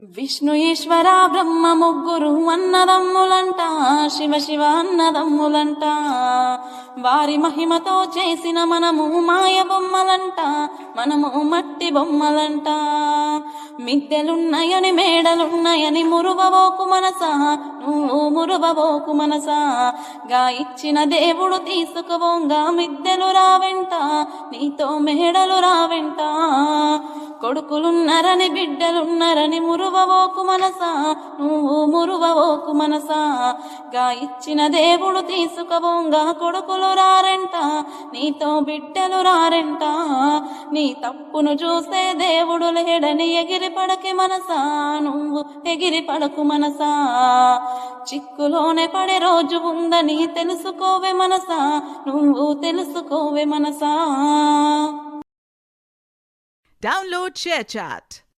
విష్ణు ఈశ్వర బ్రహ్మ ముగ్గురు అన్నదమ్ములంట, శివ శివ అన్నదమ్ములంట. వారి మహిమతో చేసిన మనము మాయ బొమ్మలంట, మనము మట్టి బొమ్మలంట. మిద్దెలున్నాయని మేడలున్నాయని మురువవోకు మనసా, నువ్వు మురువవోకు మనసా. గా ఇచ్చిన దేవుడు తీసుకుపోంగా మిద్దెలు రావెంట, నీతో మేడలు రావెంట. కొడుకులున్నారని బిడ్డలున్నారని మురువవోకు మనసా, నువ్వు మురువవోకు మనసా. గా ఇచ్చిన దేవుడు తీసుకుపోంగా కొడుకులు రారెంట, నీతో బిడ్డలు రారెంట. నీ తప్పును చూసే దేవుడు లేడని ఎగిరి పడకి మనసా, నువ్వు ఎగిరి పడకు మనసా. చిక్కులోనే పడే రోజు ఉందని తెలుసుకోవే మనసా, నువ్వు తెలుసుకోవే మనసా. Download ShareChat.